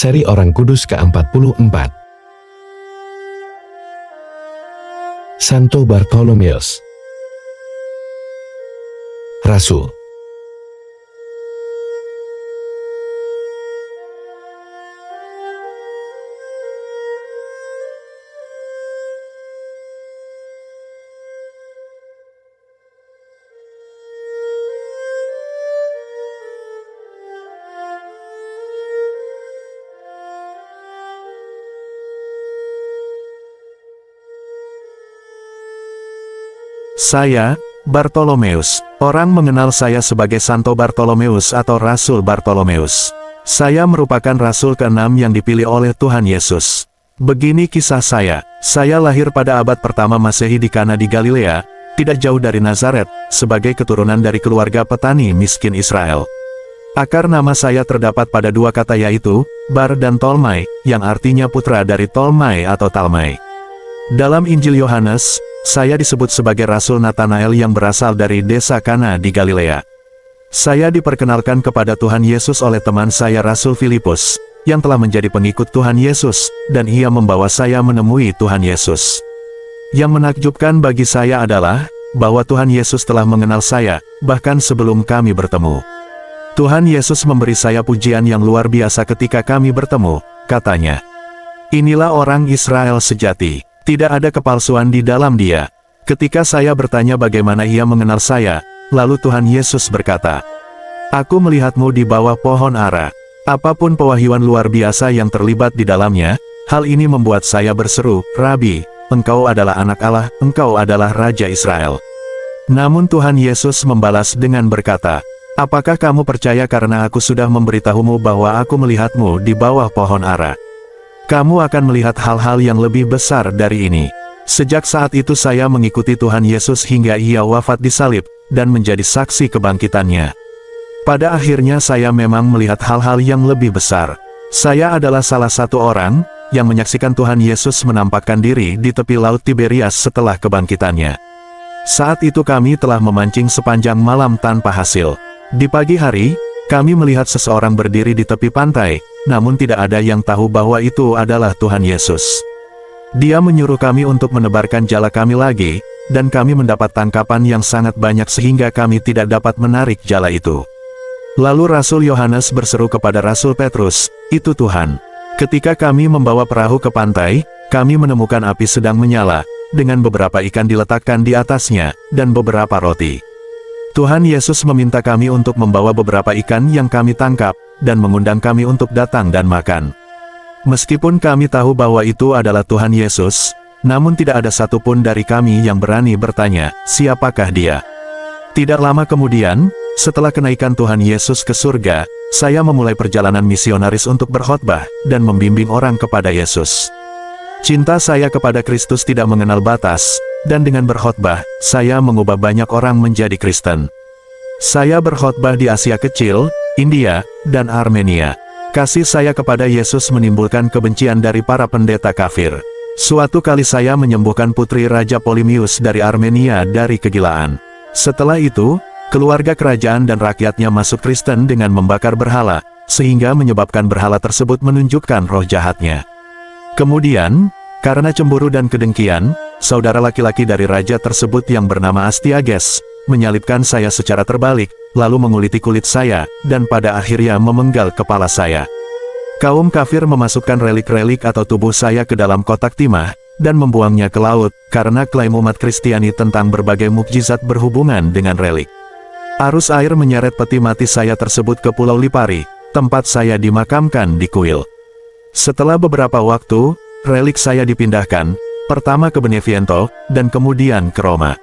Seri Orang Kudus ke-44. Santo Bartolomeus, Rasul. Saya, Bartolomeus. Orang mengenal saya sebagai Santo Bartolomeus atau Rasul Bartolomeus. Saya merupakan Rasul ke-6 yang dipilih oleh Tuhan Yesus. Begini kisah saya. Saya lahir pada abad pertama Masehi di Kana di Galilea, tidak jauh dari Nazaret, sebagai keturunan dari keluarga petani miskin Israel. Akar nama saya terdapat pada dua kata yaitu, Bar dan Tolmai, yang artinya putra dari Tolmai atau Talmai. Dalam Injil Yohanes, saya disebut sebagai Rasul Natanael yang berasal dari desa Kana di Galilea. Saya diperkenalkan kepada Tuhan Yesus oleh teman saya Rasul Filipus, yang telah menjadi pengikut Tuhan Yesus, dan ia membawa saya menemui Tuhan Yesus. Yang menakjubkan bagi saya adalah, bahwa Tuhan Yesus telah mengenal saya, bahkan sebelum kami bertemu. Tuhan Yesus memberi saya pujian yang luar biasa ketika kami bertemu, katanya. Inilah orang Israel sejati. Tidak ada kepalsuan di dalam dia. Ketika saya bertanya bagaimana ia mengenal saya, lalu Tuhan Yesus berkata, "Aku melihatmu di bawah pohon ara." Apapun pewahyuan luar biasa yang terlibat di dalamnya, hal ini membuat saya berseru, "Rabi, engkau adalah anak Allah, engkau adalah Raja Israel." Namun Tuhan Yesus membalas dengan berkata, "Apakah kamu percaya karena aku sudah memberitahumu bahwa aku melihatmu di bawah pohon ara? Kamu akan melihat hal-hal yang lebih besar dari ini." Sejak saat itu saya mengikuti Tuhan Yesus hingga ia wafat di salib, dan menjadi saksi kebangkitannya. Pada akhirnya saya memang melihat hal-hal yang lebih besar. Saya adalah salah satu orang, yang menyaksikan Tuhan Yesus menampakkan diri di tepi laut Tiberias setelah kebangkitannya. Saat itu kami telah memancing sepanjang malam tanpa hasil. Di pagi hari, kami melihat seseorang berdiri di tepi pantai, namun tidak ada yang tahu bahwa itu adalah Tuhan Yesus. Dia menyuruh kami untuk menebarkan jala kami lagi, dan kami mendapat tangkapan yang sangat banyak sehingga kami tidak dapat menarik jala itu. Lalu Rasul Yohanes berseru kepada Rasul Petrus, "Itu Tuhan." Ketika kami membawa perahu ke pantai, kami menemukan api sedang menyala, dengan beberapa ikan diletakkan di atasnya, dan beberapa roti. Tuhan Yesus meminta kami untuk membawa beberapa ikan yang kami tangkap, dan mengundang kami untuk datang dan makan. Meskipun kami tahu bahwa itu adalah Tuhan Yesus, namun tidak ada satupun dari kami yang berani bertanya, "Siapakah dia?" Tidak lama kemudian, setelah kenaikan Tuhan Yesus ke surga, saya memulai perjalanan misionaris untuk berkhotbah, dan membimbing orang kepada Yesus. Cinta saya kepada Kristus tidak mengenal batas, dan dengan berkhotbah, saya mengubah banyak orang menjadi Kristen. Saya berkhotbah di Asia Kecil, India, dan Armenia. Kasih saya kepada Yesus menimbulkan kebencian dari para pendeta kafir. Suatu kali saya menyembuhkan putri Raja Polimius dari Armenia dari kegilaan. Setelah itu, keluarga kerajaan dan rakyatnya masuk Kristen dengan membakar berhala, sehingga menyebabkan berhala tersebut menunjukkan roh jahatnya. Kemudian, karena cemburu dan kedengkian, saudara laki-laki dari raja tersebut yang bernama Astiages, menyalibkan saya secara terbalik, lalu menguliti kulit saya, dan pada akhirnya memenggal kepala saya. Kaum kafir memasukkan relik-relik atau tubuh saya ke dalam kotak timah, dan membuangnya ke laut, karena klaim umat Kristiani tentang berbagai mukjizat berhubungan dengan relik. Arus air menyeret peti mati saya tersebut ke Pulau Lipari, tempat saya dimakamkan di kuil. Setelah beberapa waktu, relik saya dipindahkan, pertama ke Benevento, dan kemudian ke Roma.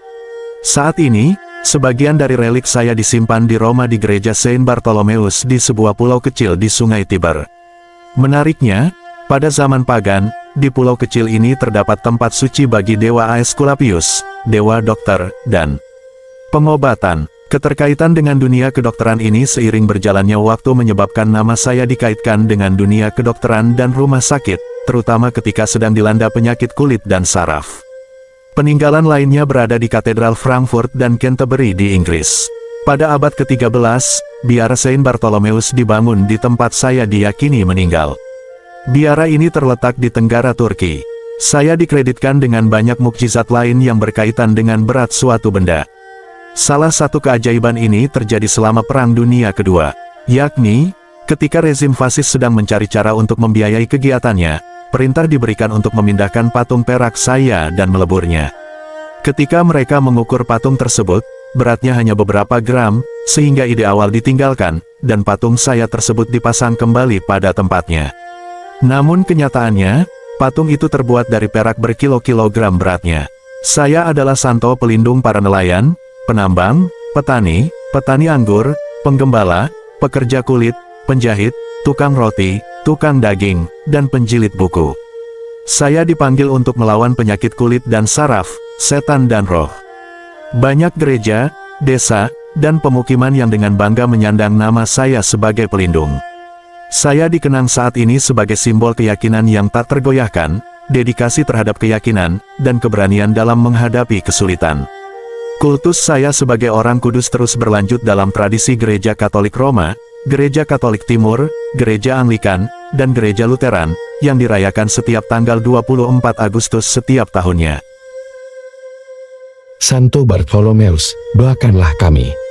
Saat ini, sebagian dari relik saya disimpan di Roma di gereja Saint Bartolomeus di sebuah pulau kecil di Sungai Tiber. Menariknya, pada zaman pagan, di pulau kecil ini terdapat tempat suci bagi dewa Aesculapius, dewa dokter, dan pengobatan. Keterkaitan dengan dunia kedokteran ini seiring berjalannya waktu menyebabkan nama saya dikaitkan dengan dunia kedokteran dan rumah sakit, terutama ketika sedang dilanda penyakit kulit dan saraf. Peninggalan lainnya berada di Katedral Frankfurt dan Canterbury di Inggris. Pada abad ke-13, biara Saint Bartolomeus dibangun di tempat saya diyakini meninggal. Biara ini terletak di tenggara Turki. Saya dikreditkan dengan banyak mukjizat lain yang berkaitan dengan berat suatu benda. Salah satu keajaiban ini terjadi selama Perang Dunia Kedua, yakni, ketika rezim fasis sedang mencari cara untuk membiayai kegiatannya, perintah diberikan untuk memindahkan patung perak saya dan meleburnya. Ketika mereka mengukur patung tersebut, beratnya hanya beberapa gram, sehingga ide awal ditinggalkan, dan patung saya tersebut dipasang kembali pada tempatnya. Namun kenyataannya, patung itu terbuat dari perak berkilo-kilogram beratnya. Saya adalah Santo pelindung para nelayan, penambang, petani, petani anggur, penggembala, pekerja kulit, penjahit, tukang roti, tukang daging, dan penjilid buku. Saya dipanggil untuk melawan penyakit kulit dan saraf, setan dan roh. Banyak gereja, desa, dan pemukiman yang dengan bangga menyandang nama saya sebagai pelindung. Saya dikenang saat ini sebagai simbol keyakinan yang tak tergoyahkan, dedikasi terhadap keyakinan, dan keberanian dalam menghadapi kesulitan. Kultus saya sebagai orang kudus terus berlanjut dalam tradisi Gereja Katolik Roma, Gereja Katolik Timur, Gereja Anglikan, dan Gereja Lutheran, yang dirayakan setiap tanggal 24 Agustus setiap tahunnya. Santo Bartolomeus, doakanlah kami.